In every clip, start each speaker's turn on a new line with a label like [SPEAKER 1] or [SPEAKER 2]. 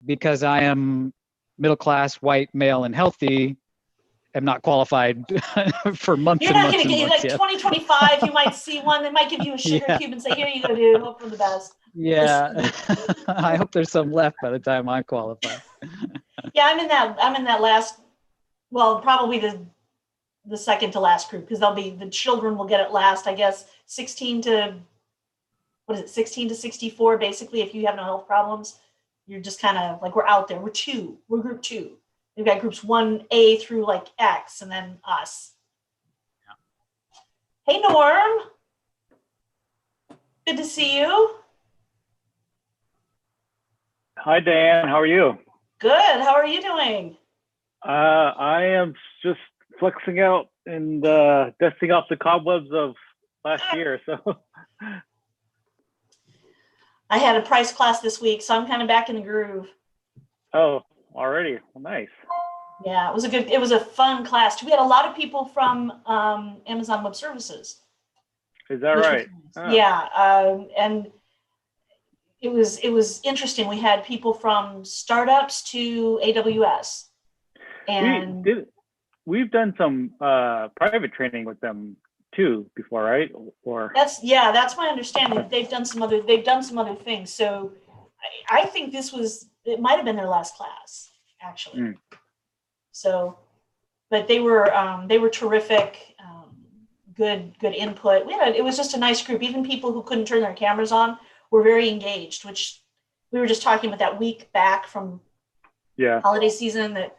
[SPEAKER 1] because I am middle class, white, male, and healthy, am not qualified for months
[SPEAKER 2] You're
[SPEAKER 1] and
[SPEAKER 2] not
[SPEAKER 1] months
[SPEAKER 2] going to
[SPEAKER 1] and
[SPEAKER 2] get
[SPEAKER 1] months
[SPEAKER 2] like
[SPEAKER 1] yet.
[SPEAKER 2] 2025. You might see one. They might give you a sugar
[SPEAKER 1] Yeah,
[SPEAKER 2] cube and say, "Here you go, dude. Hope for the best."
[SPEAKER 1] yeah. I hope there's some left by the time I qualify.
[SPEAKER 2] Yeah, I'm in that last. Well, probably the second to last group because they'll be the children will get it last. I guess 16 to what is it? 16 to 64. Basically, if you have no health problems, you're just kind of like we're out there. We're two. We're group two. We've got groups 1A through like X, and then us. Hey, Norm. Good to see you.
[SPEAKER 3] Hi, Dan. How are you?
[SPEAKER 2] Good. How are you doing?
[SPEAKER 3] I am just flexing out and dusting off the cobwebs of last year. So,
[SPEAKER 2] I had a price class this week, so I'm kind of back in the groove.
[SPEAKER 3] oh, already. Well, nice.
[SPEAKER 2] Yeah, it was a fun class. We had a lot of people from Amazon Web Services.
[SPEAKER 3] Is that
[SPEAKER 2] Which
[SPEAKER 3] right?
[SPEAKER 2] was,
[SPEAKER 3] Oh.
[SPEAKER 2] yeah, and it was interesting. We had people from startups to AWS, and
[SPEAKER 3] We've done some private training with them too before, right? Or
[SPEAKER 2] that's my understanding. They've done some other things. So I think it might have been their last class actually.
[SPEAKER 3] Mm.
[SPEAKER 2] So, but they were terrific. Good input. It was just a nice group. Even people who couldn't turn their cameras on were very engaged, which we were just talking about that week back from holiday season that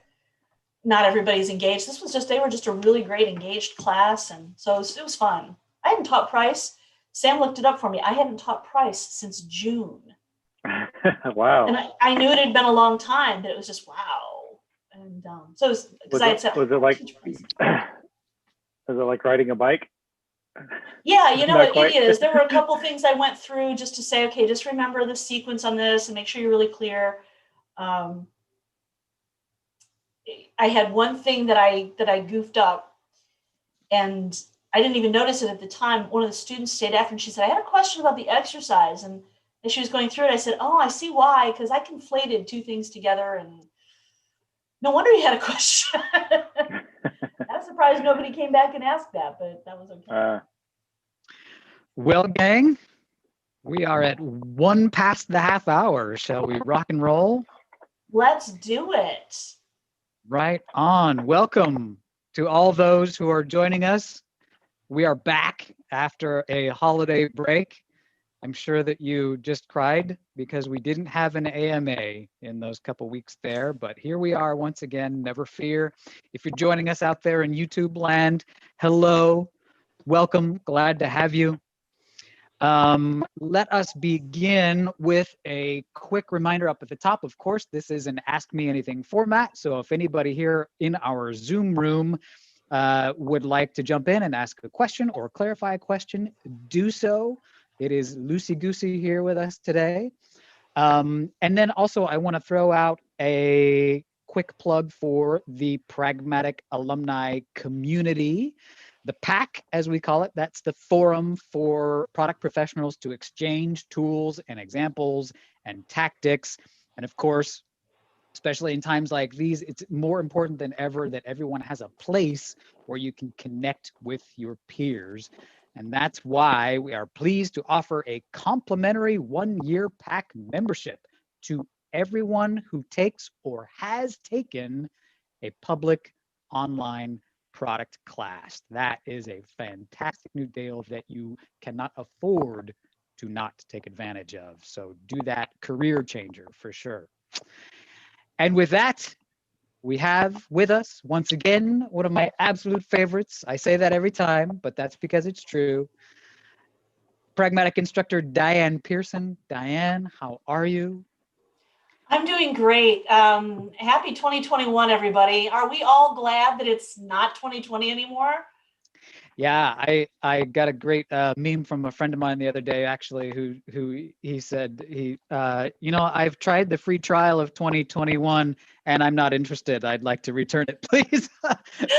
[SPEAKER 2] not everybody's engaged. They were just a really great engaged class. And so it was fun. I hadn't taught price. Sam looked it up for me. I hadn't taught price since June.
[SPEAKER 3] Wow.
[SPEAKER 2] And I knew it had been a long time, but it was just, wow. And so because I had said,
[SPEAKER 3] was it like riding a bike?
[SPEAKER 2] Yeah, it is. There were a couple things I went through just to say, okay, just remember the sequence on this and make sure you're really clear. I had one thing that I goofed up, and I didn't even notice it at the time. One of the students stayed after, and she said, I had a question about the exercise. And as she was going through it, I said, oh, I see why, because I conflated two things together, and no wonder you had a question. I'm surprised nobody came back and asked that, but that was okay.
[SPEAKER 1] Well, gang, we are at 1 past the half hour. Shall we rock and roll?
[SPEAKER 2] Let's do it.
[SPEAKER 1] Right on. Welcome to all those who are joining us. We are back after a holiday break. I'm sure that you just cried because we didn't have an AMA in those couple weeks there, but here we are once again. Never fear. If you're joining us out there in YouTube land, hello, welcome, glad to have you. Let us begin with a quick reminder up at the top. Of course, this is an Ask Me Anything format. So if anybody here in our Zoom room would like to jump in and ask a question or clarify a question, do so. It is loosey-goosey here with us today. And then also I want to throw out a quick plug for the Pragmatic Alumni Community. The PAC, as we call it, that's the forum for product professionals to exchange tools and examples and tactics. And of course, especially in times like these, it's more important than ever that everyone has a place where you can connect with your peers. And that's why we are pleased to offer a complimentary 1-year PAC membership to everyone who takes or has taken a public online product class. That is a fantastic new deal that you cannot afford to not take advantage of. So do that, career changer for sure. And with that, we have with us, once again, one of my absolute favorites. I say that every time, but that's because it's true. Pragmatic instructor Diane Pearson. Diane, how are you?
[SPEAKER 2] I'm doing great. Happy 2021, everybody. Are we all glad that it's not 2020 anymore?
[SPEAKER 1] Yeah, I got a great meme from a friend of mine the other day, actually, who he said I've tried the free trial of 2021 and I'm not interested. I'd like to return it, please.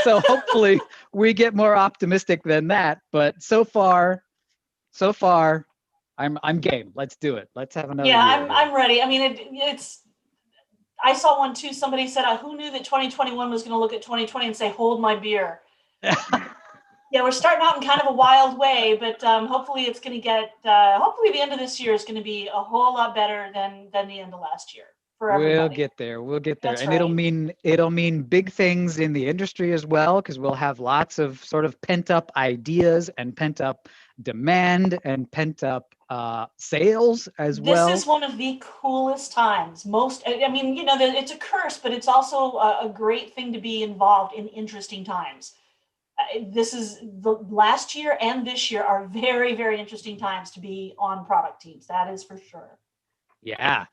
[SPEAKER 1] So hopefully we get more optimistic than that. But so far, I'm game. Let's do it. Let's have another year.
[SPEAKER 2] I'm ready. I mean, it's I saw one too. Somebody said, who knew that 2021 was going to look at 2020 and say, hold my beer. Yeah, we're starting out in kind of a wild way, but hopefully it's going to get, hopefully the end of this year is going to be a whole lot better than the end of last year for everybody.
[SPEAKER 1] We'll get there. We'll get there.
[SPEAKER 2] That's
[SPEAKER 1] And
[SPEAKER 2] right.
[SPEAKER 1] it'll mean big things in the industry as well, because we'll have lots of sort of pent up ideas and pent up demand and pent up sales as
[SPEAKER 2] This
[SPEAKER 1] well.
[SPEAKER 2] is one of the coolest times. I mean, you know, it's a curse, but it's also a great thing to be involved in interesting times. This is the last year and this year are very, very interesting times to be on product teams. That is for sure.
[SPEAKER 1] Yeah.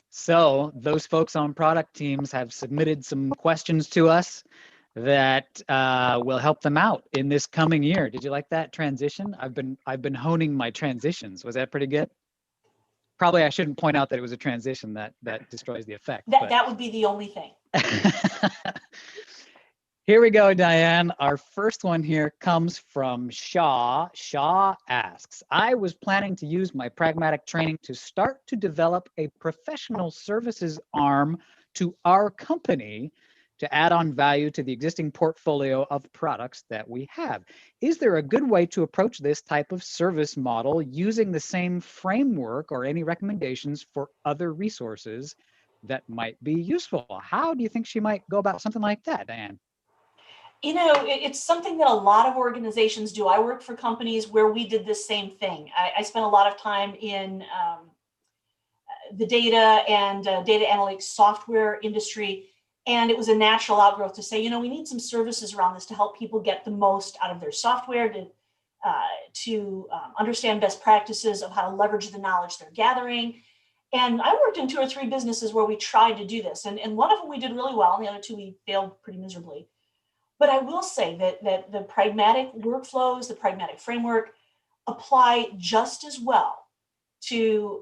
[SPEAKER 1] So those folks on product teams have submitted some questions to us that will help them out in this coming year. Did you like that transition? I've been honing my transitions. Was that pretty good? Probably I shouldn't point out that it was a transition that destroys the effect.
[SPEAKER 2] That would be the only thing.
[SPEAKER 1] Here we go, Diane. Our first one here comes from Shaw. Shaw asks, I was planning to use my pragmatic training to start to develop a professional services arm to our company to add on value to the existing portfolio of products that we have. Is there a good way to approach this type of service model using the same framework or any recommendations for other resources that might be useful? How do you think she might go about something like that, Diane?
[SPEAKER 2] You know, it's something that a lot of organizations do. I work for companies where we did the same thing. I spent a lot of time in the data and data analytics software industry. And it was a natural outgrowth to say, you know, we need some services around this to help people get the most out of their software, to understand best practices of how to leverage the knowledge they're gathering. And I worked in 2 or 3 businesses where we tried to do this. And one of them we did really well, and the other 2 we failed pretty miserably. But I will say that the pragmatic workflows, the pragmatic framework apply just as well to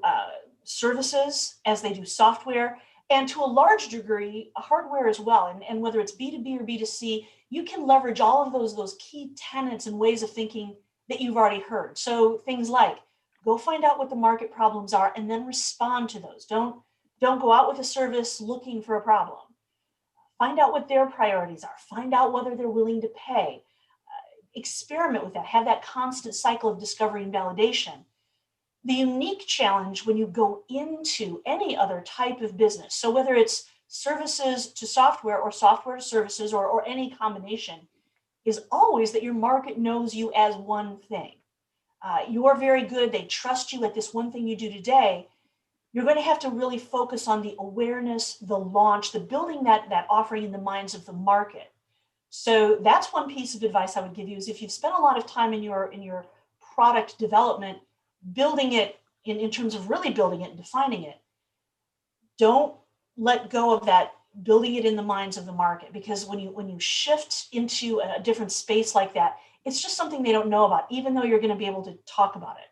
[SPEAKER 2] services as they do software, and to a large degree, hardware as well. And whether it's B2B or B2C, you can leverage all of those key tenets and ways of thinking that you've already heard. So things like, go find out what the market problems are and then respond to those. Don't go out with a service looking for a problem. Find out what their priorities are. Find out whether they're willing to pay. Experiment with that. Have that constant cycle of discovery and validation. The unique challenge when you go into any other type of business, so whether it's services to software or software to services or any combination, is always that your market knows you as one thing. You're very good. They trust you at this one thing you do today. You're going to have to really focus on the awareness, the launch, the building that offering in the minds of the market. So that's one piece of advice I would give you, is if you've spent a lot of time in your product development, building it in terms of really building it and defining it, don't let go of that building it in the minds of the market, because when you shift into a different space like that, it's just something they don't know about, even though you're going to be able to talk about it.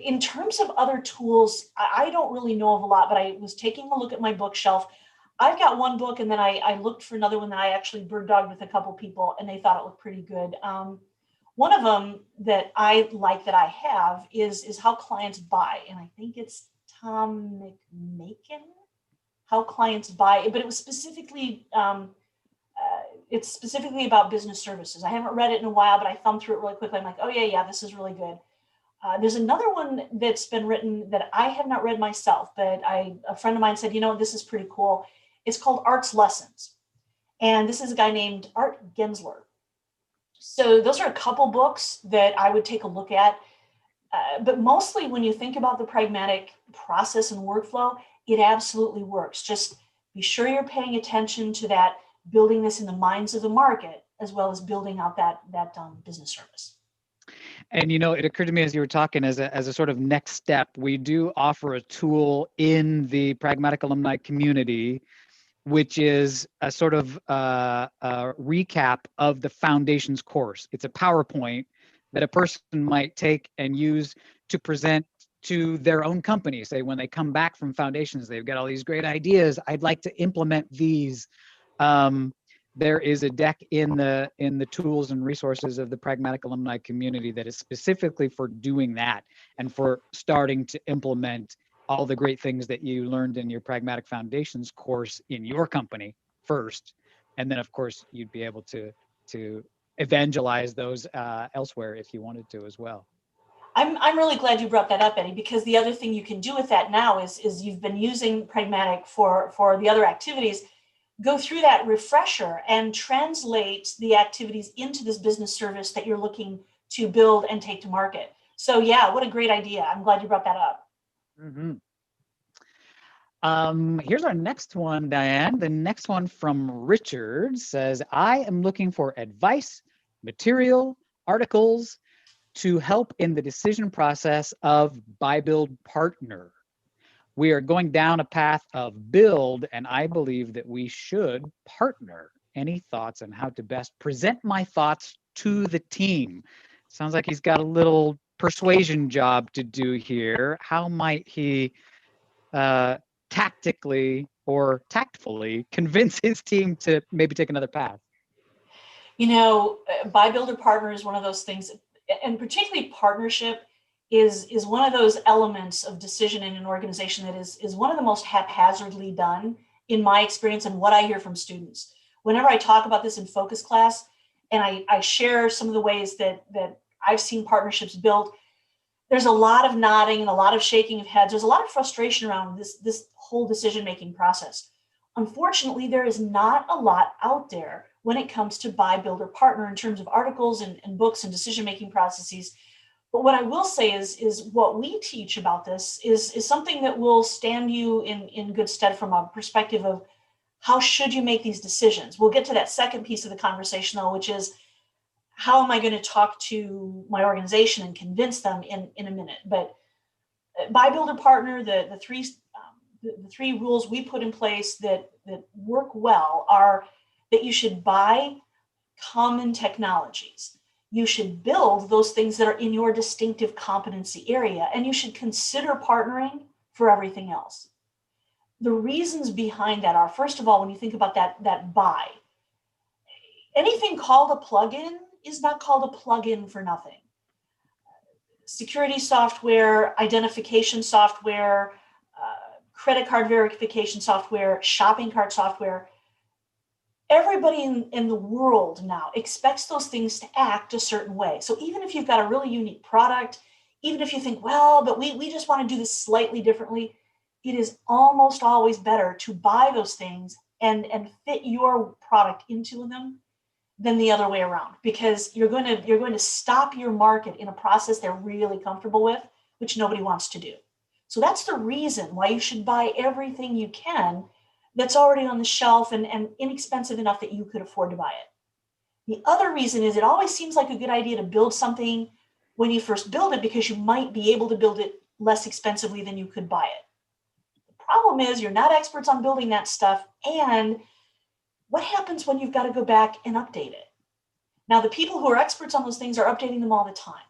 [SPEAKER 2] In terms of other tools, I don't really know of a lot, but I was taking a look at my bookshelf. I've got one book, and then I looked for another one that I actually bird dogged with a couple people, and they thought it looked pretty good. One of them that I like that I have is How Clients Buy, and I think it's Tom McMakin, How Clients Buy, but it was specifically it's specifically about business services. I haven't read it in a while, but I thumbed through it really quickly. I'm like, oh yeah, this is really good. There's another one that's been written that I have not read myself, but a friend of mine said, you know, this is pretty cool. It's called Art's Lessons. And this is a guy named Art Gensler. So those are a couple books that I would take a look at. But mostly when you think about the pragmatic process and workflow, it absolutely works. Just be sure you're paying attention to that, building this in the minds of the market, as well as building out that business service.
[SPEAKER 1] And you know, it occurred to me as you were talking, as a sort of next step, we do offer a tool in the Pragmatic alumni community, which is a sort of a recap of the foundations course. It's a PowerPoint that a person might take and use to present to their own company. Say when they come back from foundations, they've got all these great ideas. I'd like to implement these. There is a deck in the tools and resources of the Pragmatic alumni community that is specifically for doing that and for starting to implement all the great things that you learned in your Pragmatic Foundations course in your company first, and then of course you'd be able to evangelize those elsewhere if you wanted to as well.
[SPEAKER 2] I'm really glad you brought that up, Eddie, because the other thing you can do with that now is you've been using Pragmatic for the other activities. Go through that refresher and translate the activities into this business service that you're looking to build and take to market. So yeah, what a great idea. I'm glad you brought that up.
[SPEAKER 1] Mm-hmm. Here's our next one, Diane. The next one from Richard says, I am looking for advice, material, articles to help in the decision process of buy, build, partner. We are going down a path of build, and I believe that we should partner. Any thoughts on how to best present my thoughts to the team? Sounds like he's got a little persuasion job to do here. How might he tactically or tactfully convince his team to maybe take another path?
[SPEAKER 2] You know, buy, build, or partner is one of those things, and particularly partnership is one of those elements of decision in an organization that is one of the most haphazardly done in my experience and what I hear from students. Whenever I talk about this in focus class and I share some of the ways that I've seen partnerships built, there's a lot of nodding and a lot of shaking of heads. There's a lot of frustration around this whole decision-making process. Unfortunately, there is not a lot out there when it comes to buy, build, or partner in terms of articles and books and decision-making processes. But what I will say is what we teach about this is something that will stand you in good stead from a perspective of how should you make these decisions. We'll get to that second piece of the conversation though, which is how am I going to talk to my organization and convince them in a minute. But buy, build, or partner, the three rules we put in place that work well are that you should buy common technologies. You should build those things that are in your distinctive competency area, and you should consider partnering for everything else. The reasons behind that are, first of all, when you think about that buy, anything called a plugin is not called a plugin for nothing. Security software, identification software, credit card verification software, shopping cart software, everybody in the world now expects those things to act a certain way. So even if you've got a really unique product, even if you think, well, but we just want to do this slightly differently, it is almost always better to buy those things and fit your product into them than the other way around, because you're going to stop your market in a process they're really comfortable with, which nobody wants to do. So that's the reason why you should buy everything you can that's already on the shelf and inexpensive enough that you could afford to buy it. The other reason is it always seems like a good idea to build something when you first build it because you might be able to build it less expensively than you could buy it. The problem is you're not experts on building that stuff, and what happens when you've got to go back and update it? Now, the people who are experts on those things are updating them all the time.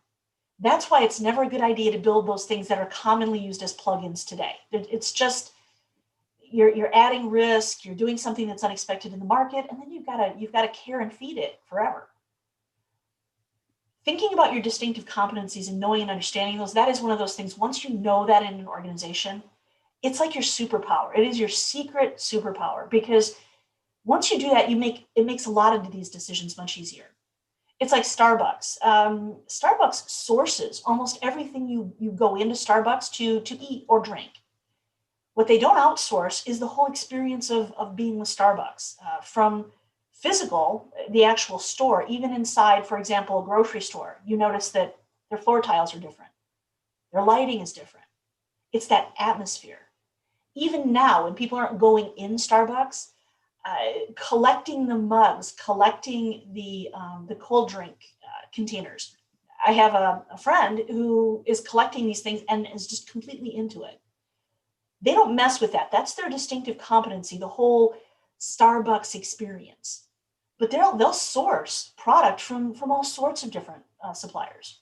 [SPEAKER 2] That's why it's never a good idea to build those things that are commonly used as plugins today. It's just, you're adding risk, you're doing something that's unexpected in the market, and then you've got to care and feed it forever. Thinking about your distinctive competencies and knowing and understanding those, that is one of those things, once you know that in an organization, it's like your superpower. It is your secret superpower, because once you do that, it makes a lot of these decisions much easier. It's like Starbucks. Starbucks sources almost everything you go into Starbucks to eat or drink. What they don't outsource is the whole experience of being with Starbucks, from physical, the actual store, even inside, for example, a grocery store. You notice that their floor tiles are different. Their lighting is different. It's that atmosphere. Even now, when people aren't going in Starbucks, collecting the mugs, collecting the cold drink containers. I have a friend who is collecting these things and is just completely into it. They don't mess with that. That's their distinctive competency, the whole Starbucks experience. But they'll source product from all sorts of different suppliers.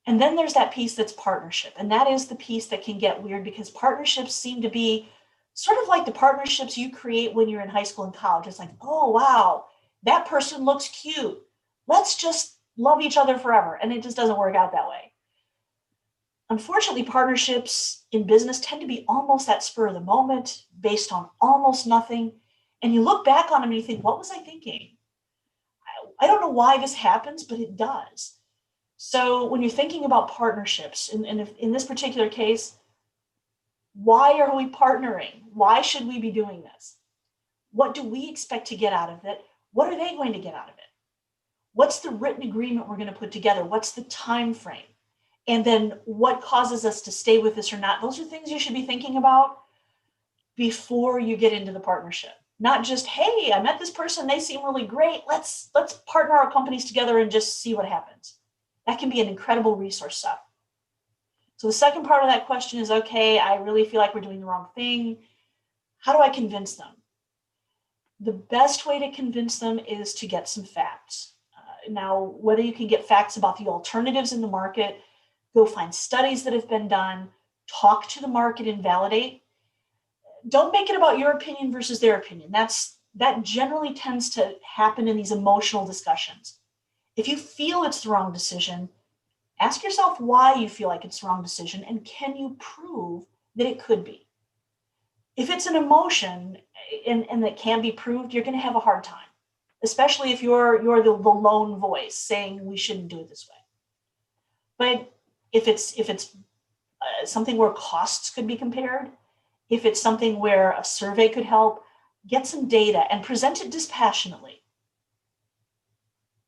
[SPEAKER 2] And then there's that piece that's partnership. And that is the piece that can get weird, because partnerships seem to be sort of like the partnerships you create when you're in high school and college. It's like, oh, wow, that person looks cute. Let's just love each other forever. And it just doesn't work out that way. Unfortunately, partnerships in business tend to be almost that spur of the moment, based on almost nothing. And you look back on them and you think, what was I thinking? I don't know why this happens, but it does. So when you're thinking about partnerships, and if, in this particular case, why are we partnering? Why should we be doing this? What do we expect to get out of it? What are they going to get out of it? What's the written agreement we're going to put together? What's the time frame? And then what causes us to stay with this or not? Those are things you should be thinking about before you get into the partnership. Not just, hey, I met this person, they seem really great. Let's partner our companies together and just see what happens. That can be an incredible resource set. So the second part of that question is, okay, I really feel like we're doing the wrong thing. How do I convince them? The best way to convince them is to get some facts. Now, whether you can get facts about the alternatives in the market, go find studies that have been done, talk to the market and validate. Don't make it about your opinion versus their opinion. That generally tends to happen in these emotional discussions. If you feel it's the wrong decision, ask yourself why you feel like it's the wrong decision, and can you prove that it could be? If it's an emotion and that can be proved, you're going to have a hard time, especially if you're the lone voice saying we shouldn't do it this way. But if it's something where costs could be compared, if it's something where a survey could help, get some data and present it dispassionately.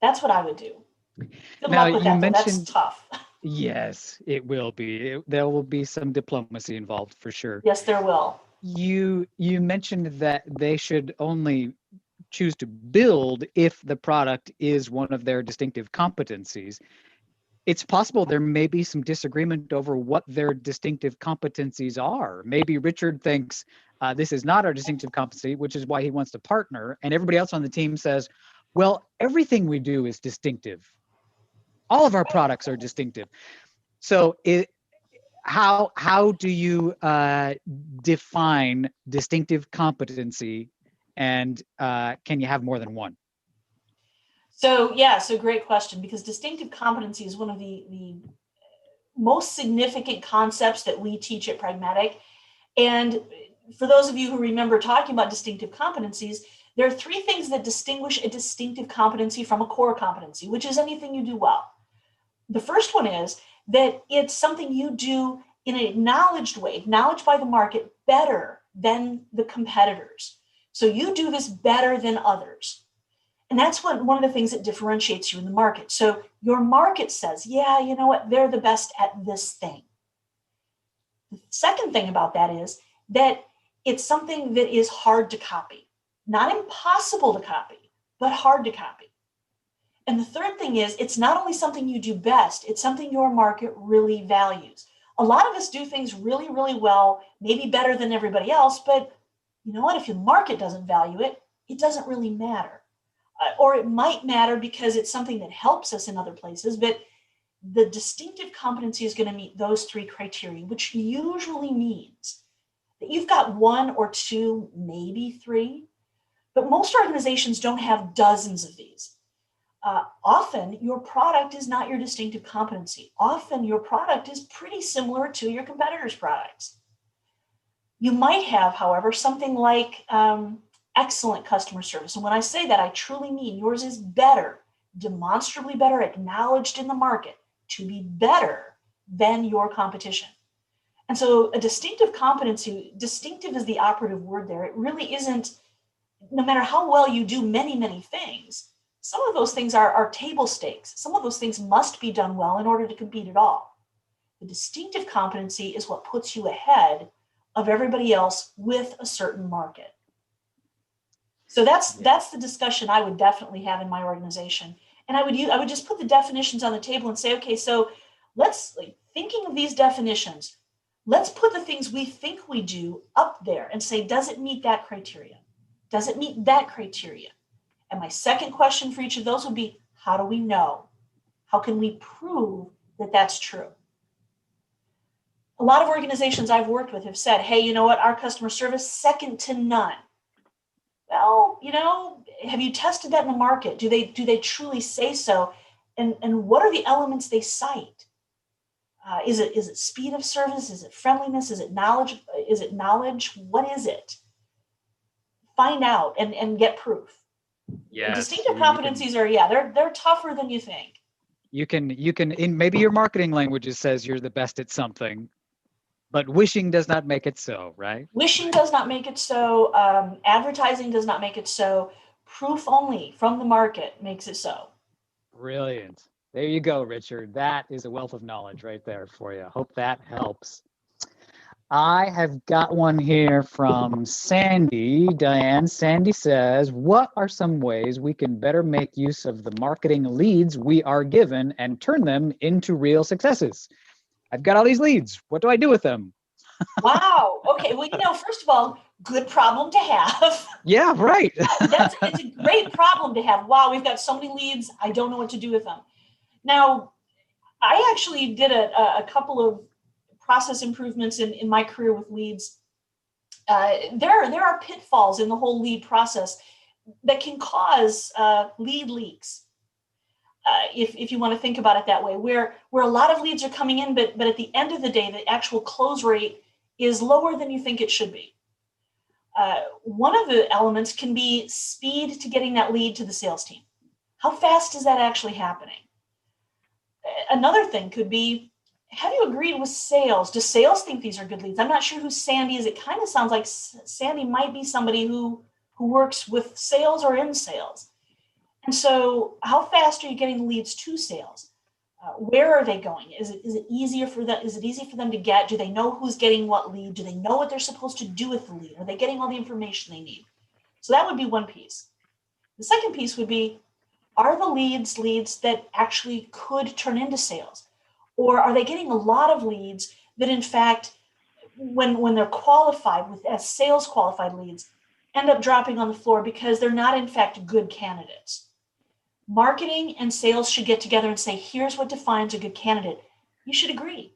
[SPEAKER 2] That's what I would do. Good
[SPEAKER 1] Now,
[SPEAKER 2] luck with
[SPEAKER 1] you
[SPEAKER 2] that, though.
[SPEAKER 1] mentioned,
[SPEAKER 2] That's tough.
[SPEAKER 1] yes, it will be. There will be some diplomacy involved for sure.
[SPEAKER 2] Yes, there will.
[SPEAKER 1] You mentioned that they should only choose to build if the product is one of their distinctive competencies. It's possible there may be some disagreement over what their distinctive competencies are. Maybe Richard thinks this is not our distinctive competency, which is why he wants to partner. And everybody else on the team says, well, everything we do is distinctive. All of our products are distinctive. So how do you define distinctive competency, and can you have more than one?
[SPEAKER 2] So great question, because distinctive competency is one of the most significant concepts that we teach at Pragmatic. And for those of you who remember talking about distinctive competencies, there are three things that distinguish a distinctive competency from a core competency, which is anything you do well. The first one is that it's something you do in an acknowledged way, acknowledged by the market, better than the competitors. So you do this better than others. And that's one of the things that differentiates you in the market. So your market says, yeah, you know what, they're the best at this thing. The second thing about that is that it's something that is hard to copy. Not impossible to copy, but hard to copy. And the third thing is, it's not only something you do best, it's something your market really values. A lot of us do things really, really well, maybe better than everybody else, but you know what? If your market doesn't value it, it doesn't really matter. Or it might matter because it's something that helps us in other places, but the distinctive competency is going to meet those three criteria, which usually means that you've got one or two, maybe three, but most organizations don't have dozens of these. Often your product is not your distinctive competency. Often your product is pretty similar to your competitors' products. You might have, however, something like excellent customer service. And when I say that, I truly mean yours is better, demonstrably better, acknowledged in the market to be better than your competition. And so a distinctive competency, distinctive is the operative word there. It really isn't, no matter how well you do many, many things, some of those things are table stakes. Some of those things must be done well in order to compete at all. The distinctive competency is what puts you ahead of everybody else with a certain market. So that's the discussion I would definitely have in my organization. And I would just put the definitions on the table and say, okay, so let's, thinking of these definitions, let's put the things we think we do up there and say, does it meet that criteria? Does it meet that criteria? And my second question for each of those would be, how do we know? How can we prove that that's true? A lot of organizations I've worked with have said, hey, you know what, our customer service, second to none. Well, have you tested that in the market? Do they truly say so? And what are the elements they cite? Is it speed of service? Is it friendliness? Is it knowledge? What is it? Find out and get proof.
[SPEAKER 1] Yes,
[SPEAKER 2] Distinctive competencies are, they're tougher than you think.
[SPEAKER 1] You can in maybe your marketing language says you're the best at something, but wishing does not make it so, right?
[SPEAKER 2] Wishing does not make it so. Advertising does not make it so. Proof only from the market makes it so.
[SPEAKER 1] Brilliant. There you go, Richard. That is a wealth of knowledge right there for you. Hope that helps. I have got one here from Sandy. Diane, Sandy says, what are some ways we can better make use of the marketing leads we are given and turn them into real successes? I've got all these leads. What do I do with them?
[SPEAKER 2] Wow. Okay. Well, first of all, good problem to have.
[SPEAKER 1] Yeah, right.
[SPEAKER 2] It's a great problem to have. Wow, we've got so many leads. I don't know what to do with them. Now, I actually did a couple of process improvements in my career with leads. There are pitfalls in the whole lead process that can cause lead leaks. If you want to think about it that way, where a lot of leads are coming in, but at the end of the day, the actual close rate is lower than you think it should be. One of the elements can be speed to getting that lead to the sales team. How fast is that actually happening? Another thing could be, have you agreed with sales? Does sales think these are good leads? I'm not sure who Sandy is. It kind of sounds like Sandy might be somebody who works with sales or in sales. And so how fast are you getting leads to sales? Where are they going? Is it easier for them? Is it easy for them to get? Do they know who's getting what lead? Do they know what they're supposed to do with the lead? Are they getting all the information they need? So that would be one piece. The second piece would be, are the leads that actually could turn into sales? Or are they getting a lot of leads that, in fact, when they're qualified as sales qualified leads, end up dropping on the floor because they're not, in fact, good candidates? Marketing and sales should get together and say, here's what defines a good candidate. You should agree.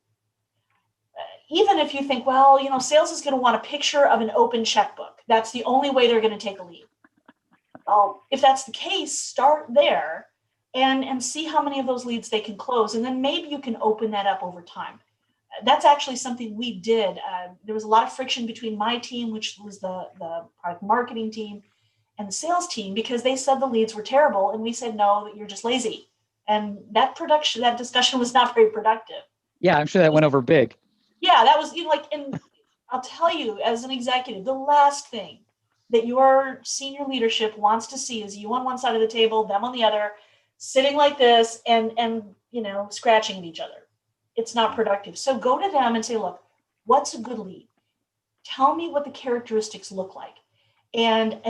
[SPEAKER 2] Even if you think, well, sales is going to want a picture of an open checkbook. That's the only way they're going to take a lead. Well, if that's the case, start there and see how many of those leads they can close. And then maybe you can open that up over time. That's actually something we did. There was a lot of friction between my team, which was the product marketing team, and the sales team, because they said the leads were terrible. And we said, no, you're just lazy. And that discussion was not very productive.
[SPEAKER 1] Yeah, I'm sure that went over big.
[SPEAKER 2] Yeah, that was and I'll tell you, as an executive, the last thing that your senior leadership wants to see is you on one side of the table, them on the other, sitting like this and scratching at each other. It's not productive. So go to them and say, look, what's a good lead? Tell me what the characteristics look like. And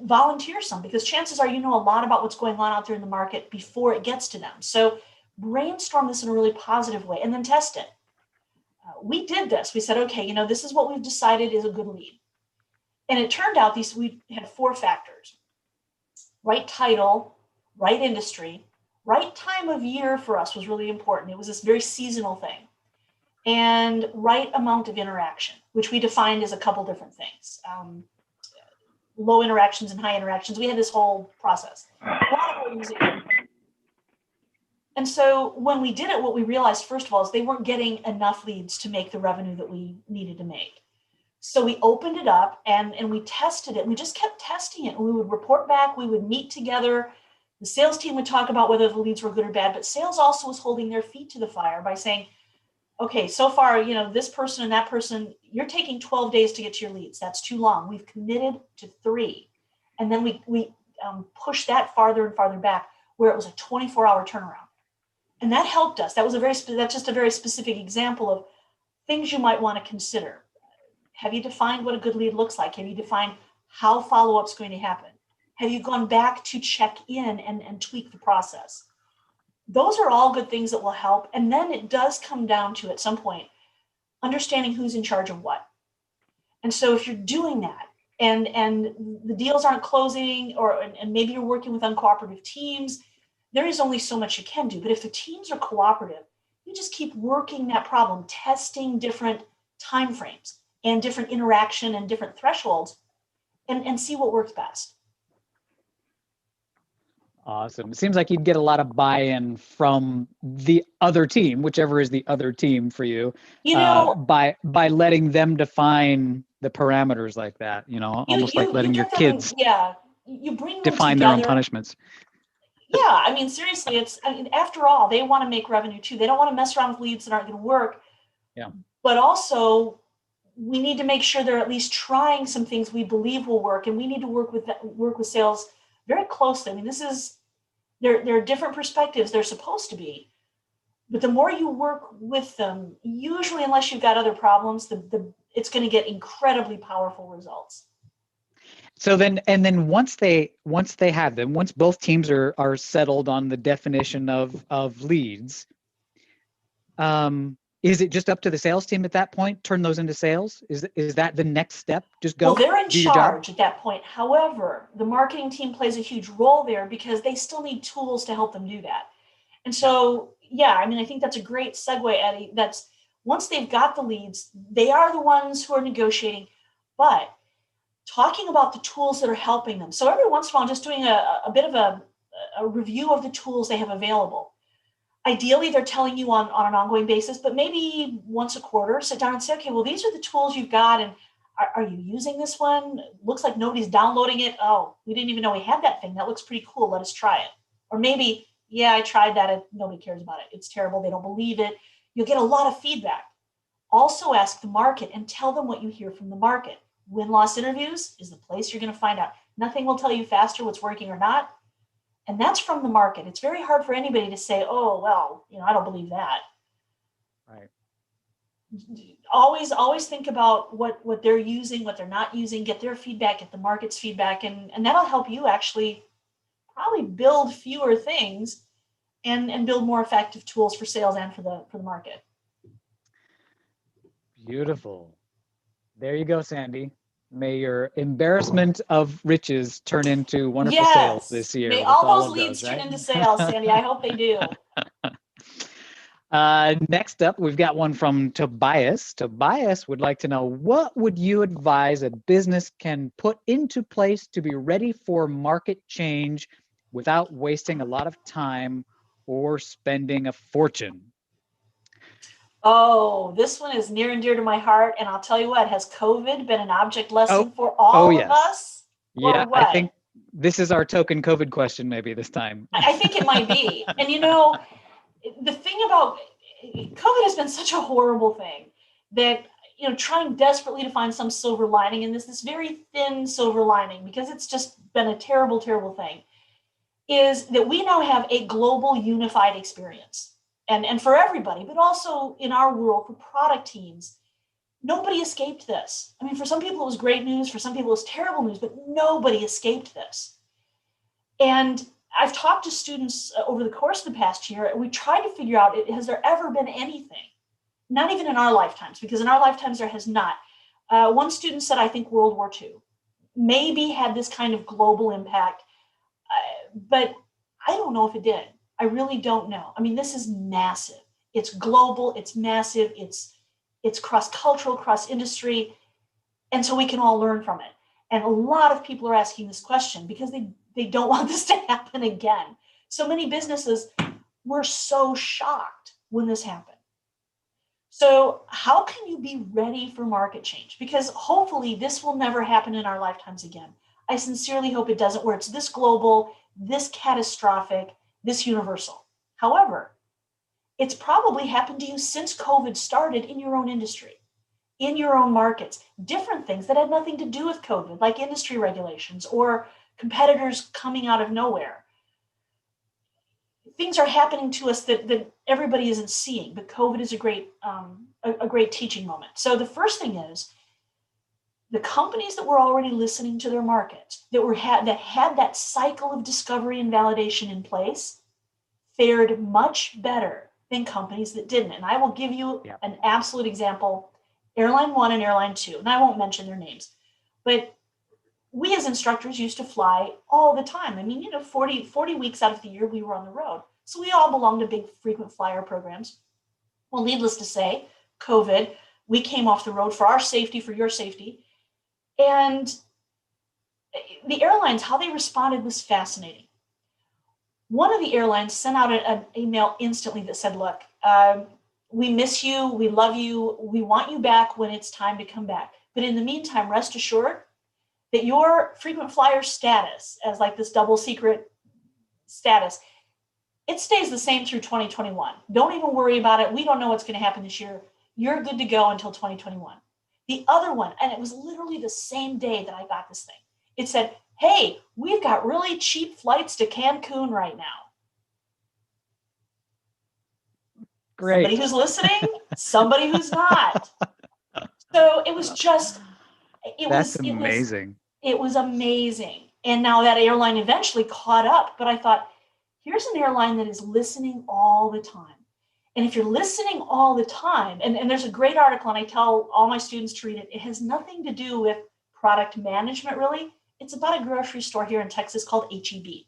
[SPEAKER 2] volunteer some, because chances are you know a lot about what's going on out there in the market before it gets to them. So brainstorm this in a really positive way and then test it. We did this. We said, okay, this is what we've decided is a good lead. And it turned out we had 4 factors: right title, right industry, right time of year for us was really important. It was this very seasonal thing. And right amount of interaction, which we defined as a couple different things. Low interactions and high interactions. We had this whole process. A lot of organizations. And so when we did it, what we realized, first of all, is they weren't getting enough leads to make the revenue that we needed to make. So we opened it up and we tested it. We just kept testing it. We would report back. We would meet together. The sales team would talk about whether the leads were good or bad, but sales also was holding their feet to the fire by saying, okay, so far, this person and that person, you're taking 12 days to get to your leads. That's too long. We've committed to 3. And then we pushed that farther and farther back, where it was a 24-hour turnaround. And that helped us. That's just a very specific example of things you might want to consider. Have you defined what a good lead looks like? Have you defined how follow-up's going to happen? Have you gone back to check in and tweak the process? Those are all good things that will help. And then it does come down to, at some point, understanding who's in charge of what. And so if you're doing that and the deals aren't closing, and maybe you're working with uncooperative teams, there is only so much you can do. But if the teams are cooperative, you just keep working that problem, testing different timeframes and different interaction and different thresholds, and see what works best.
[SPEAKER 1] Awesome. It seems like you'd get a lot of buy-in from the other team, whichever is the other team for you,
[SPEAKER 2] You know,
[SPEAKER 1] by letting them define the parameters like that, almost like
[SPEAKER 2] you
[SPEAKER 1] letting your
[SPEAKER 2] get them,
[SPEAKER 1] kids
[SPEAKER 2] yeah, you bring them
[SPEAKER 1] define their own
[SPEAKER 2] together.
[SPEAKER 1] punishments.
[SPEAKER 2] Yeah, I mean, seriously, after all, they want to make revenue too. They don't want to mess around with leads that aren't going to work.
[SPEAKER 1] Yeah.
[SPEAKER 2] But also, we need to make sure they're at least trying some things we believe will work, and we need to work with sales very closely. I mean, there are different perspectives. They're supposed to be, but the more you work with them, usually, unless you've got other problems, it's going to get incredibly powerful results.
[SPEAKER 1] So then once both teams are settled on the definition of leads, is it just up to the sales team at that point? Turn those into sales? Is that the next step? Just go.
[SPEAKER 2] Well, they're in
[SPEAKER 1] do your job?
[SPEAKER 2] charge at that point. However, the marketing team plays a huge role there because they still need tools to help them do that. And so, yeah, I mean, I think that's a great segue, Eddie. That's once they've got the leads, they are the ones who are negotiating, but talking about the tools that are helping them. So every once in a while, just doing a bit of a review of the tools they have available. Ideally, they're telling you on an ongoing basis, but maybe once a quarter, sit down and say, okay, well, these are the tools you've got, and are you using this one? Looks like nobody's downloading it. Oh, we didn't even know we had that thing. That looks pretty cool. Let us try it. Or maybe, yeah, I tried that and nobody cares about it. It's terrible. They don't believe it. You'll get a lot of feedback. Also ask the market and tell them what you hear from the market. WinLoss Interviews is the place you're going to find out. Nothing will tell you faster what's working or not. And that's from the market. It's very hard for anybody to say, oh, well, I don't believe that.
[SPEAKER 1] Right.
[SPEAKER 2] Always think about what they're using, what they're not using, get their feedback, get the market's feedback, and that'll help you actually probably build fewer things and build more effective tools for sales and for the market.
[SPEAKER 1] Beautiful. There you go, Sandy. May your embarrassment of riches turn into wonderful sales this year.
[SPEAKER 2] May
[SPEAKER 1] with
[SPEAKER 2] all
[SPEAKER 1] of
[SPEAKER 2] those leads
[SPEAKER 1] those,
[SPEAKER 2] turn
[SPEAKER 1] right?
[SPEAKER 2] into sales, Sandy. I hope they do.
[SPEAKER 1] Next up, we've got one from Tobias. Tobias would like to know, what would you advise a business can put into place to be ready for market change without wasting a lot of time or spending a fortune?
[SPEAKER 2] Oh, this one is near and dear to my heart. And I'll tell you what, has COVID been an object lesson for all
[SPEAKER 1] yes.
[SPEAKER 2] of us?
[SPEAKER 1] Yeah,
[SPEAKER 2] or what?
[SPEAKER 1] I think this is our token COVID question maybe this time.
[SPEAKER 2] I think it might be. And the thing about COVID has been such a horrible thing that, trying desperately to find some silver lining in this very thin silver lining, because it's just been a terrible, terrible thing, is that we now have a global unified experience. And for everybody, but also in our world, for product teams, nobody escaped this. I mean, for some people it was great news, for some people it was terrible news, but nobody escaped this. And I've talked to students over the course of the past year, and we tried to figure out, has there ever been anything, not even in our lifetimes, because in our lifetimes there has not. One student said, I think World War II maybe had this kind of global impact, but I don't know if it did. I really don't know. I mean, this is massive. It's global, it's massive, it's cross-cultural, cross-industry, and so we can all learn from it. And a lot of people are asking this question because they don't want this to happen again. So many businesses were so shocked when this happened. So how can you be ready for market change? Because hopefully this will never happen in our lifetimes again. I sincerely hope it doesn't, where it's this global, this catastrophic, this universal. However, it's probably happened to you since COVID started in your own industry, in your own markets, different things that had nothing to do with COVID, like industry regulations or competitors coming out of nowhere. Things are happening to us that everybody isn't seeing, but COVID is a great teaching moment. So the first thing is, the companies that were already listening to their market, that had that cycle of discovery and validation in place, fared much better than companies that didn't. And I will give you an absolute example, Airline 1 and Airline 2, and I won't mention their names, but we as instructors used to fly all the time. I mean, 40 weeks out of the year we were on the road. So we all belonged to big frequent flyer programs. Well, needless to say, COVID, we came off the road for our safety, for your safety. And the airlines, how they responded was fascinating. One of the airlines sent out an email instantly that said, look, we miss you, we love you, we want you back when it's time to come back. But in the meantime, rest assured that your frequent flyer status as like this double secret status, it stays the same through 2021. Don't even worry about it. We don't know what's going to happen this year. You're good to go until 2021. The other one, and it was literally the same day that I got this thing, it said, hey, we've got really cheap flights to Cancun right now.
[SPEAKER 1] Great.
[SPEAKER 2] Somebody who's listening, somebody who's not. So it was just,
[SPEAKER 1] That's amazing.
[SPEAKER 2] It was amazing. And now that airline eventually caught up, but I thought, here's an airline that is listening all the time. And if you're listening all the time, and there's a great article, and I tell all my students to read it, it has nothing to do with product management, really. It's about a grocery store here in Texas called H-E-B.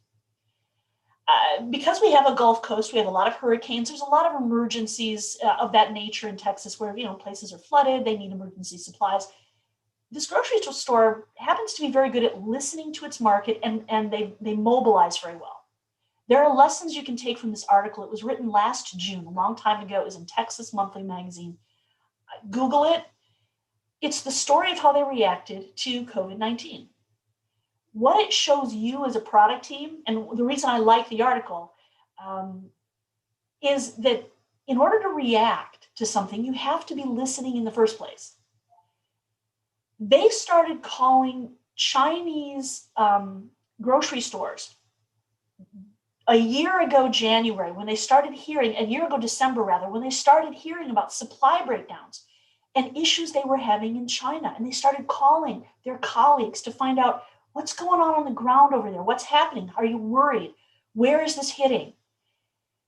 [SPEAKER 2] Because we have a Gulf Coast, we have a lot of hurricanes. There's a lot of emergencies of that nature in Texas where, places are flooded, they need emergency supplies. This grocery store happens to be very good at listening to its market, and they mobilize very well. There are lessons you can take from this article. It was written last June, a long time ago. It was in Texas Monthly Magazine. Google it. It's the story of how they reacted to COVID-19. What it shows you as a product team, and the reason I like the article, is that in order to react to something, you have to be listening in the first place. They started calling Chinese grocery stores a year ago, December, when they started hearing about supply breakdowns and issues they were having in China. And they started calling their colleagues to find out what's going on the ground over there. What's happening? Are you worried? Where is this hitting?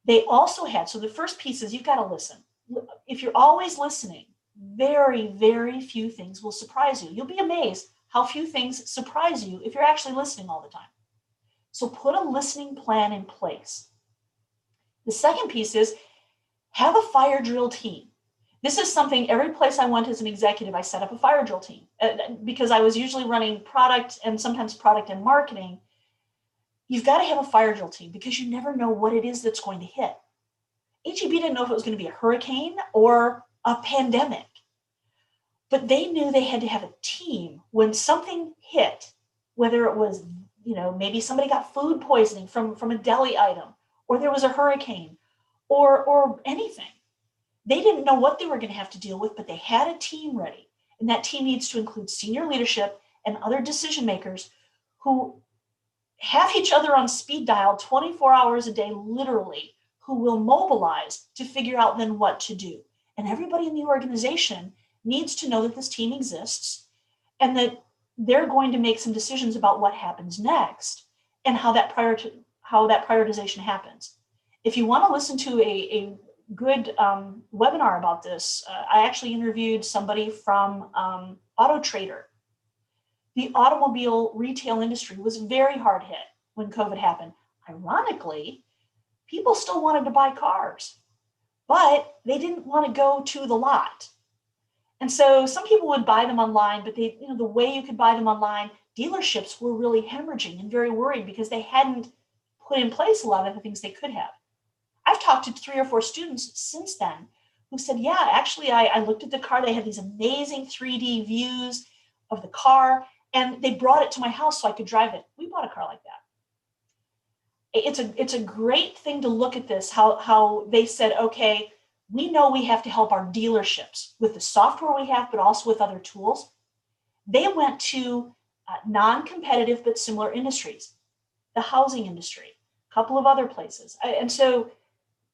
[SPEAKER 2] They also had, so the first piece is you've got to listen. If you're always listening, very, very few things will surprise you. You'll be amazed how few things surprise you if you're actually listening all the time. So put a listening plan in place. The second piece is have a fire drill team. This is something every place I went as an executive, I set up a fire drill team because I was usually running product and sometimes product and marketing. You've got to have a fire drill team because you never know what it is that's going to hit. H-E-B didn't know if it was going to be a hurricane or a pandemic, but they knew they had to have a team when something hit, whether it was, maybe somebody got food poisoning from a deli item, or there was a hurricane or anything. They didn't know what they were going to have to deal with, but they had a team ready. And that team needs to include senior leadership and other decision makers who have each other on speed dial 24 hours a day, literally, who will mobilize to figure out then what to do. And everybody in the organization needs to know that this team exists and that they're going to make some decisions about what happens next and how that prioritization happens. If you want to listen to a good webinar about this, I actually interviewed somebody from Auto Trader. The automobile retail industry was very hard hit when COVID happened. Ironically, people still wanted to buy cars, but they didn't want to go to the lot. And so some people would buy them online, but the way you could buy them online, dealerships were really hemorrhaging and very worried because they hadn't put in place a lot of the things they could have. I've talked to 3 or 4 students since then who said, yeah, actually, I looked at the car. They had these amazing 3D views of the car, and they brought it to my house so I could drive it. We bought a car like that. It's a great thing to look at this, how they said, okay, we know we have to help our dealerships with the software we have, but also with other tools. They went to non-competitive but similar industries, the housing industry, a couple of other places. And so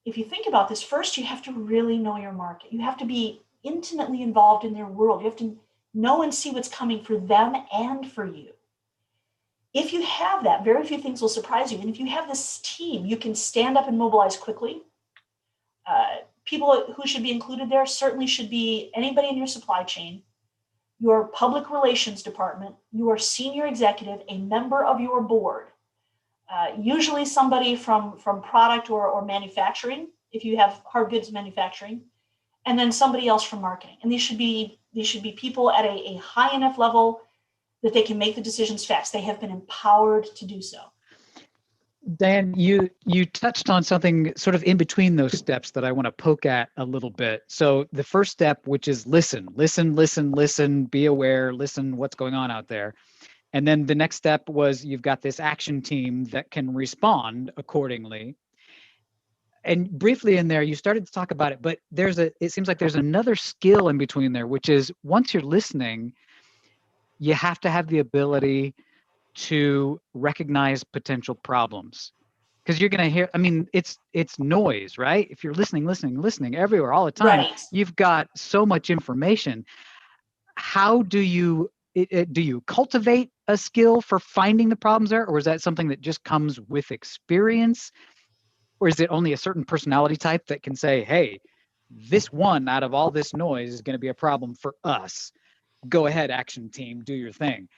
[SPEAKER 2] if you think about this, first, you have to really know your market. You have to be intimately involved in their world. You have to know and see what's coming for them and for you. If you have that, very few things will surprise you. And if you have this team, you can stand up and mobilize quickly. People who should be included there certainly should be anybody in your supply chain, your public relations department, your senior executive, a member of your board, usually somebody from product or manufacturing, if you have hard goods manufacturing, and then somebody else from marketing. And these should be people at a high enough level that they can make the decisions fast. They have been empowered to do so.
[SPEAKER 1] Dan, you touched on something sort of in between those steps that I want to poke at a little bit. So the first step, which is listen, listen, listen, listen, be aware, listen what's going on out there. And then the next step was you've got this action team that can respond accordingly. And briefly in there, you started to talk about it, but it seems like there's another skill in between there, which is once you're listening, you have to have the ability to recognize potential problems. Because you're going to hear, I mean, it's noise, right? If you're listening everywhere all the time,
[SPEAKER 2] Right.
[SPEAKER 1] you've got so much information. How do you cultivate a skill for finding the problems there, or is that something that just comes with experience? Or is it only a certain personality type that can say, hey, this one out of all this noise is going to be a problem for us? Go ahead, action team, do your thing.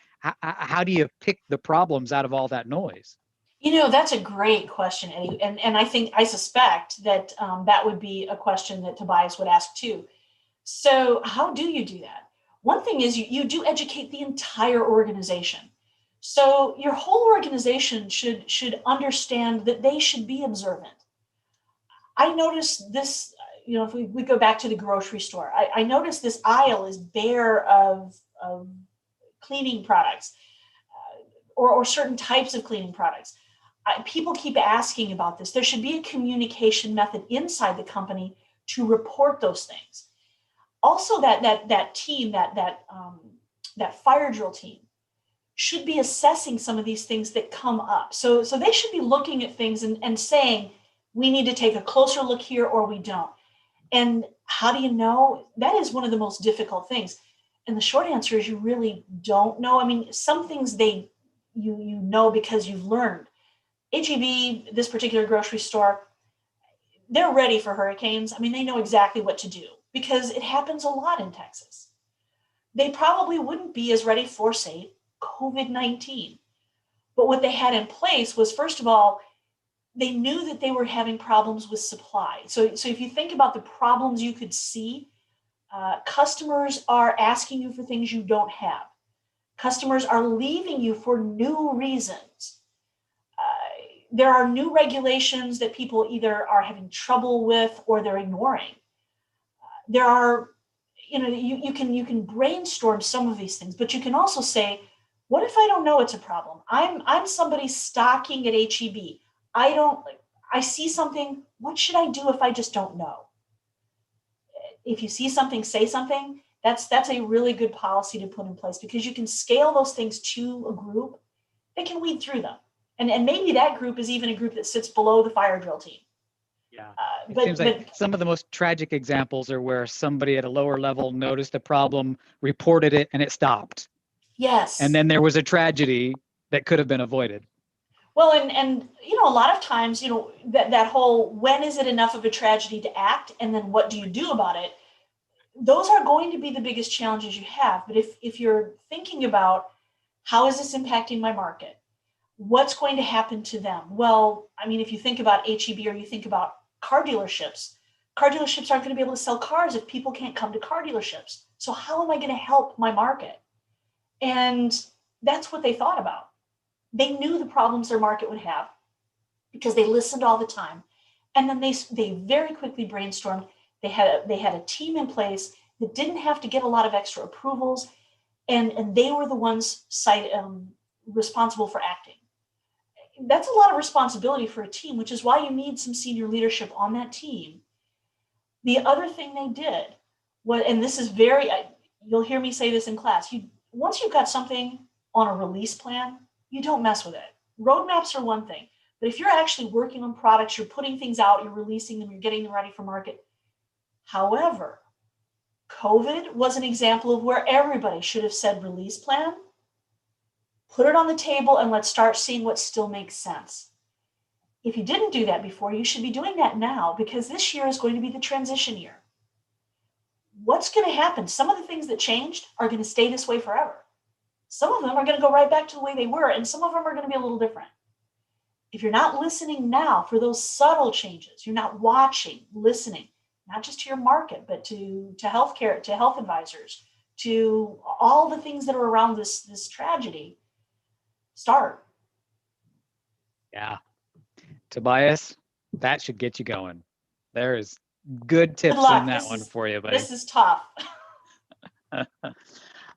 [SPEAKER 1] How do you pick the problems out of all that noise?
[SPEAKER 2] That's a great question, Eddie. And I suspect that that would be a question that Tobias would ask too. So how do you do that? One thing is you do educate the entire organization. So your whole organization should understand that they should be observant. I noticed this, if we go back to the grocery store, I noticed this aisle is bare of cleaning products or certain types of cleaning products. People keep asking about this. There should be a communication method inside the company to report those things. Also, that team, that fire drill team, should be assessing some of these things that come up. So they should be looking at things and saying, we need to take a closer look here or we don't. And how do you know? That is one of the most difficult things. And the short answer is you really don't know. I mean, some things you know because you've learned. HEB, this particular grocery store, they're ready for hurricanes. I mean, they know exactly what to do because it happens a lot in Texas. They probably wouldn't be as ready for, say, COVID-19. But what they had in place was, first of all, they knew that they were having problems with supply. So if you think about the problems you could see, customers are asking you for things you don't have. Customers are leaving you for new reasons. There are new regulations that people either are having trouble with or they're ignoring. There are, you can brainstorm some of these things, but you can also say, what if I don't know it's a problem? I'm somebody stocking at HEB. I see something. What should I do if I just don't know? If you see something, say something. That's a really good policy to put in place because you can scale those things to a group that can weed through them. And maybe that group is even a group that sits below the fire drill team.
[SPEAKER 1] Yeah. It seems like some of the most tragic examples are where somebody at a lower level noticed a problem, reported it, and it stopped.
[SPEAKER 2] Yes.
[SPEAKER 1] And then there was a tragedy that could have been avoided.
[SPEAKER 2] Well, and a lot of times, that whole when is it enough of a tragedy to act, and then what do you do about it? Those are going to be the biggest challenges you have. But if you're thinking about how is this impacting my market, what's going to happen to them? Well, I mean, if you think about HEB or you think about car dealerships aren't going to be able to sell cars if people can't come to car dealerships. So how am I going to help my market? And that's what they thought about. They knew the problems their market would have because they listened all the time. And then they very quickly brainstormed. They had a team in place that didn't have to get a lot of extra approvals. And they were the ones responsible for acting. That's a lot of responsibility for a team, which is why you need some senior leadership on that team. The other thing they did was, and this is you'll hear me say this in class, once you've got something on a release plan, you don't mess with it. Roadmaps are one thing, but if you're actually working on products, you're putting things out, you're releasing them, you're getting them ready for market. However, COVID was an example of where everybody should have said release plan, put it on the table, and let's start seeing what still makes sense. If you didn't do that before, you should be doing that now because this year is going to be the transition year. What's going to happen? Some of the things that changed are going to stay this way forever. Some of them are going to go right back to the way they were, and some of them are going to be a little different. If you're not listening now for those subtle changes, you're not watching, listening, not just to your market, but to healthcare, to health advisors, to all the things that are around this tragedy, start.
[SPEAKER 1] Yeah. Tobias, that should get you going. There is good tips
[SPEAKER 2] Good luck.
[SPEAKER 1] in that one for you, buddy.
[SPEAKER 2] This is tough.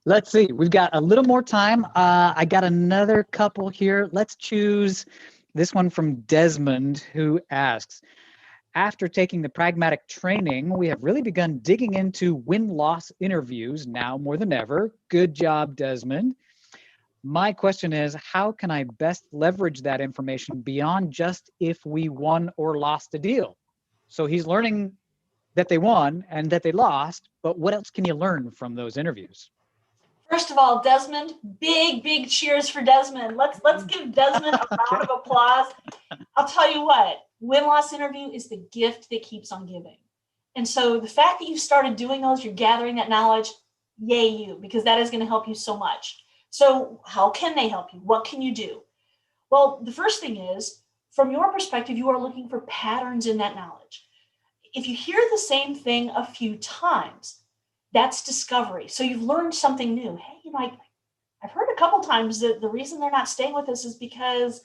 [SPEAKER 1] Let's see. We've got a little more time. I got another couple here. Let's choose this one from Desmond, who asks, after taking the pragmatic training, we have really begun digging into win-loss interviews now more than ever. Good job, Desmond. My question is, how can I best leverage that information beyond just if we won or lost a deal? So he's learning that they won and that they lost, but what else can you learn from those interviews?
[SPEAKER 2] First of all, Desmond, big cheers for Desmond. Let's give Desmond a round of applause. I'll tell you what, win-loss interview is the gift that keeps on giving. And so the fact that you started doing those, you're gathering that knowledge, yay you, because that is going to help you so much. So how can they help you? What can you do? Well, the first thing is, from your perspective, you are looking for patterns in that knowledge. If you hear the same thing a few times, that's discovery. So you've learned something new. Hey, I've heard a couple times that the reason they're not staying with us is because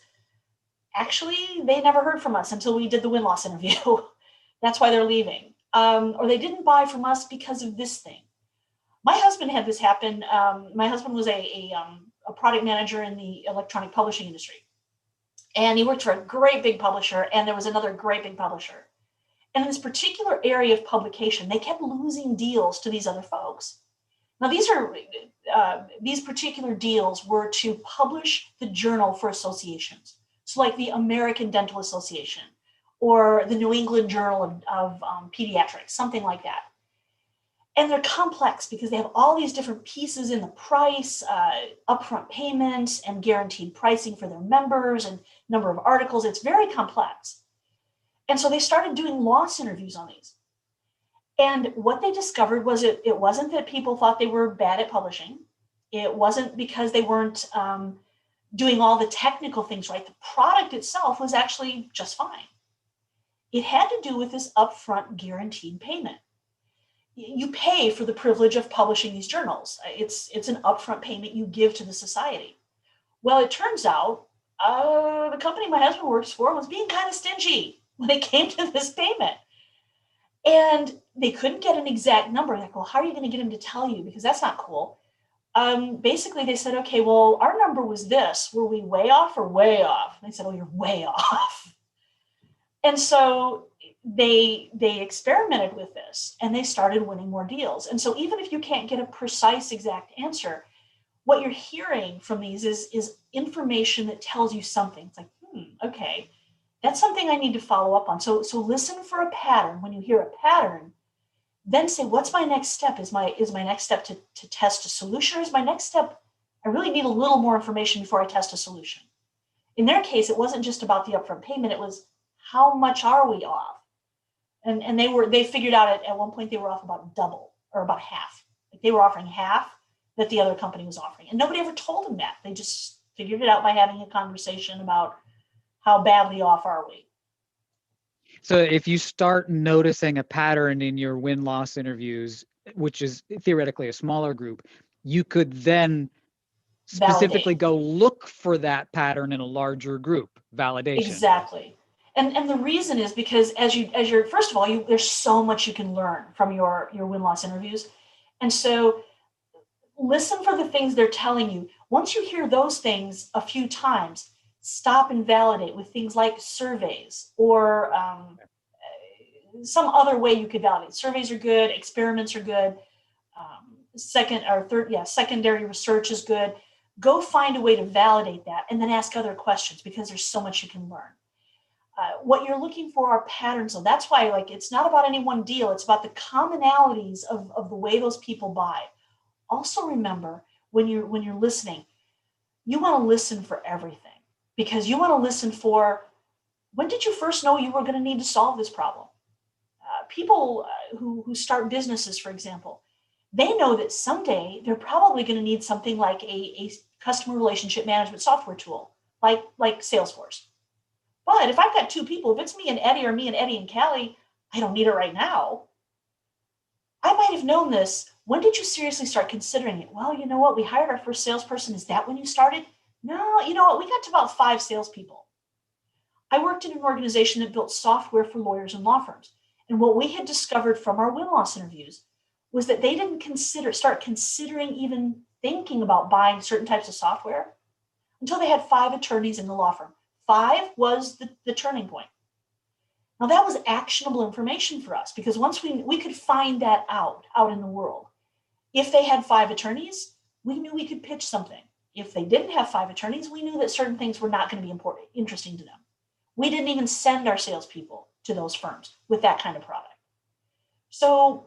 [SPEAKER 2] actually they never heard from us until we did the win-loss interview. That's why they're leaving. Or they didn't buy from us because of this thing. My husband had this happen. My husband was a product manager in the electronic publishing industry. And he worked for a great big publisher, and there was another great big publisher. And in this particular area of publication, they kept losing deals to these other folks. Now, these particular deals were to publish the journal for associations. So like the American Dental Association or the New England Journal of Pediatrics, something like that. And they're complex because they have all these different pieces in the price, upfront payments and guaranteed pricing for their members and number of articles. It's very complex. And so they started doing loss interviews on these. And what they discovered was it wasn't that people thought they were bad at publishing. It wasn't because they weren't doing all the technical things right. The product itself was actually just fine. It had to do with this upfront guaranteed payment. You pay for the privilege of publishing these journals. It's an upfront payment you give to the society. Well, it turns out the company my husband works for was being kind of stingy when it came to this payment. And they couldn't get an exact number. Like, well, how are you going to get him to tell you? Because that's not cool. Basically, they said, okay, well, our number was this. Were we way off or way off? And they said, oh, you're way off. And so they experimented with this and they started winning more deals. And so even if you can't get a precise exact answer, what you're hearing from these is information that tells you something. It's like, okay, that's something I need to follow up on. So listen for a pattern. When you hear a pattern, then say, what's my next step? Is my next step to test a solution, or is my next step, I really need a little more information before I test a solution? In their case, it wasn't just about the upfront payment. It was, how much are we off? And they figured out at one point they were off about double or about half. Like they were offering half that the other company was offering. And nobody ever told them that. They just figured it out by having a conversation about how badly off are we.
[SPEAKER 1] So if you start noticing a pattern in your win-loss interviews, which is theoretically a smaller group, you could then specifically go look for that pattern in a larger group. Validation.
[SPEAKER 2] Exactly. And the reason is because as you're first of all, there's so much you can learn from your win-loss interviews. And so listen for the things they're telling you. Once you hear those things a few times, stop and validate with things like surveys or some other way you could validate. Surveys are good. Experiments are good. Secondary research is good. Go find a way to validate that and then ask other questions because there's so much you can learn. What you're looking for are patterns. So that's why, it's not about any one deal. It's about the commonalities of the way those people buy. Also remember, when you're listening, you want to listen for everything because you want to listen for, when did you first know you were going to need to solve this problem? People who start businesses, for example, they know that someday they're probably going to need something like a customer relationship management software tool, like Salesforce. But if I've got two people, if it's me and Eddie or me and Eddie and Callie, I don't need it right now. I might have known this. When did you seriously start considering it? Well, you know what? We hired our first salesperson. Is that when you started? No, you know what? We got to about 5 salespeople. I worked in an organization that built software for lawyers and law firms. And what we had discovered from our win-loss interviews was that they didn't start considering even thinking about buying certain types of software until they had 5 attorneys in the law firm. 5 was the turning point. Now that was actionable information for us, because once we could find that out in the world. If they had 5 attorneys, we knew we could pitch something. If they didn't have 5 attorneys, we knew that certain things were not going to be interesting to them. We didn't even send our salespeople to those firms with that kind of product. So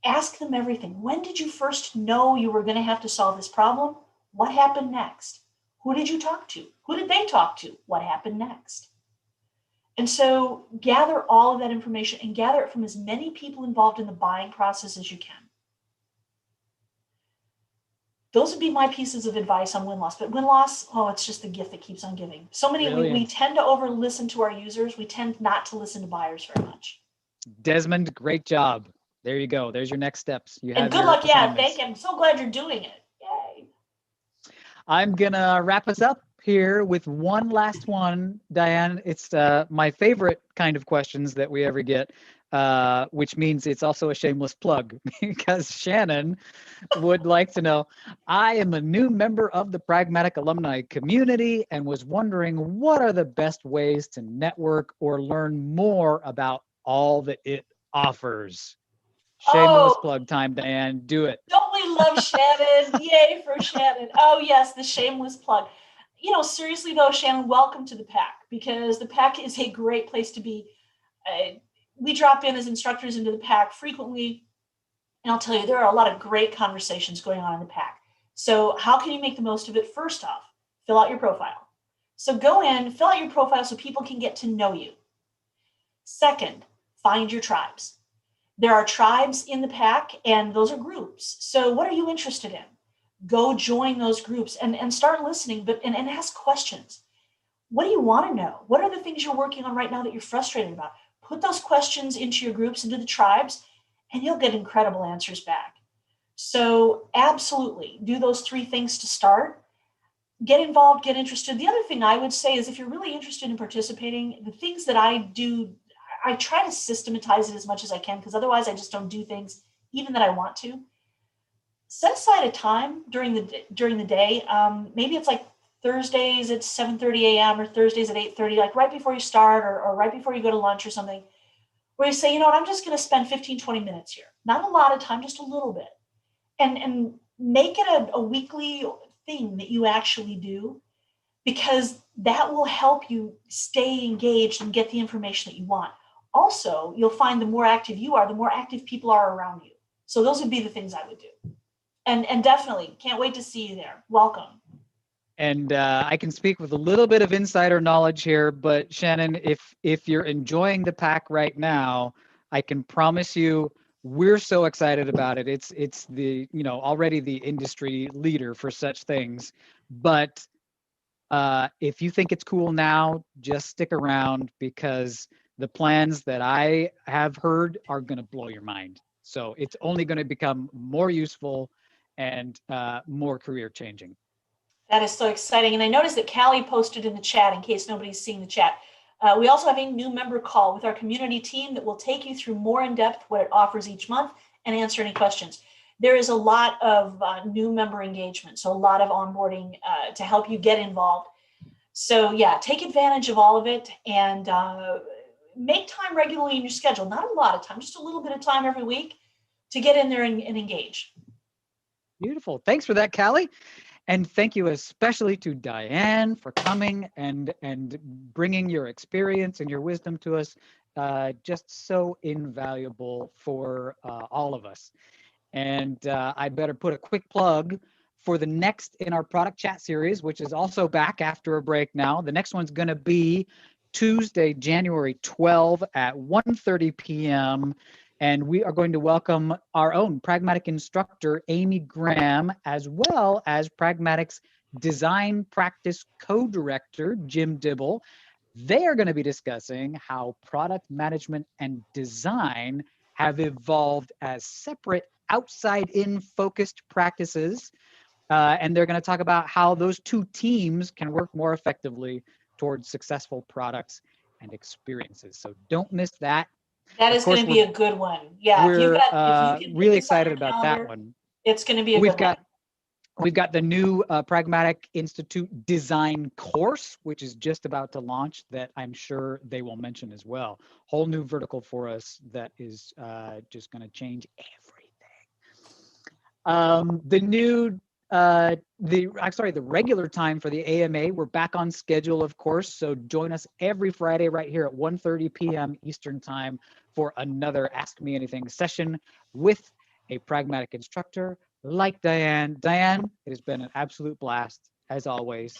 [SPEAKER 2] ask them everything. When did you first know you were going to have to solve this problem? What happened next? Who did you talk to? Who did they talk to? What happened next? And so gather all of that information and gather it from as many people involved in the buying process as you can. Those would be my pieces of advice on win-loss. But win-loss, it's just the gift that keeps on giving. So many, we tend to over-listen to our users. We tend not to listen to buyers very much.
[SPEAKER 1] Desmond, great job. There you go. There's your next steps.
[SPEAKER 2] And good luck. Yeah, thank you. I'm so glad you're doing it. Yay.
[SPEAKER 1] I'm going to wrap us up here with one last one, Diane. It's my favorite kind of questions that we ever get, which means it's also a shameless plug, because Shannon would like to know, I am a new member of the Pragmatic alumni community and was wondering, what are the best ways to network or learn more about all that it offers? Shameless plug time, Diane. Do it.
[SPEAKER 2] Don't we love Shannon? Yay for Shannon. Oh, yes, the shameless plug. Seriously, though, Shannon, welcome to the pack, because the pack is a great place to be. We drop in as instructors into the pack frequently, and I'll tell you, there are a lot of great conversations going on in the pack. So how can you make the most of it? First off, fill out your profile. So go in, fill out your profile so people can get to know you. Second, find your tribes. There are tribes in the pack, and those are groups. So what are you interested in? Go join those groups and start listening, and ask questions. What do you want to know? What are the things you're working on right now that you're frustrated about? Put those questions into your groups, into the tribes, and you'll get incredible answers back. So absolutely, do those 3 things to start. Get involved, get interested. The other thing I would say is, if you're really interested in participating, the things that I do, I try to systematize it as much as I can, because otherwise I just don't do things even that I want to. Set aside a time during the day. Maybe it's like Thursdays at 7:30 a.m. or Thursdays at 8:30, like right before you start or right before you go to lunch or something, where you say, you know what, I'm just going to spend 15, 20 minutes here. Not a lot of time, just a little bit. And make it a weekly thing that you actually do, because that will help you stay engaged and get the information that you want. Also, you'll find the more active you are, the more active people are around you. So those would be the things I would do. And definitely can't wait to see you there. Welcome.
[SPEAKER 1] And I can speak with a little bit of insider knowledge here, but Shannon, if you're enjoying the pack right now, I can promise you we're so excited about it. It's the, already the industry leader for such things. But if you think it's cool now, just stick around, because the plans that I have heard are going to blow your mind. So it's only going to become more useful and more career changing.
[SPEAKER 2] That is so exciting. And I noticed that Callie posted in the chat, in case nobody's seeing the chat. We also have a new member call with our community team that will take you through more in depth what it offers each month and answer any questions. There is a lot of new member engagement, so a lot of onboarding to help you get involved. So yeah, take advantage of all of it, and make time regularly in your schedule. Not a lot of time, just a little bit of time every week to get in there and engage.
[SPEAKER 1] Beautiful. Thanks for that, Callie. And thank you especially to Diane for coming and bringing your experience and your wisdom to us. Just so invaluable for all of us. And I better put a quick plug for the next in our product chat series, which is also back after a break now. The next one's going to be Tuesday, January 12 at 1:30 p.m. And we are going to welcome our own Pragmatic instructor, Amy Graham, as well as Pragmatic's design practice co-director, Jim Dibble. They are going to be discussing how product management and design have evolved as separate outside-in focused practices. And they're going to talk about how those 2 teams can work more effectively towards successful products and experiences. So don't miss that.
[SPEAKER 2] That
[SPEAKER 1] Of
[SPEAKER 2] is going
[SPEAKER 1] course,
[SPEAKER 2] to be a good one. Yeah, if
[SPEAKER 1] We're
[SPEAKER 2] you can put
[SPEAKER 1] really
[SPEAKER 2] this on
[SPEAKER 1] excited
[SPEAKER 2] your
[SPEAKER 1] about
[SPEAKER 2] calendar,
[SPEAKER 1] that one.
[SPEAKER 2] it's going to be a
[SPEAKER 1] We've
[SPEAKER 2] good one.
[SPEAKER 1] We've got the new Pragmatic Institute design course, which is just about to launch, that I'm sure they will mention as well. Whole new vertical for us that is just going to change everything. The regular time for the AMA, we're back on schedule, of course. So join us every Friday right here at 1:30 p.m. Eastern time for another Ask Me Anything session with a pragmatic instructor like Diane. Diane, it has been an absolute blast, as always.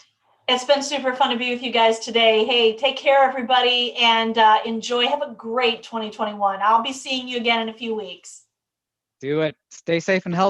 [SPEAKER 2] It's been super fun to be with you guys today. Hey, take care, everybody, and enjoy. Have a great 2021. I'll be seeing you again in a few weeks.
[SPEAKER 1] Do it. Stay safe and healthy.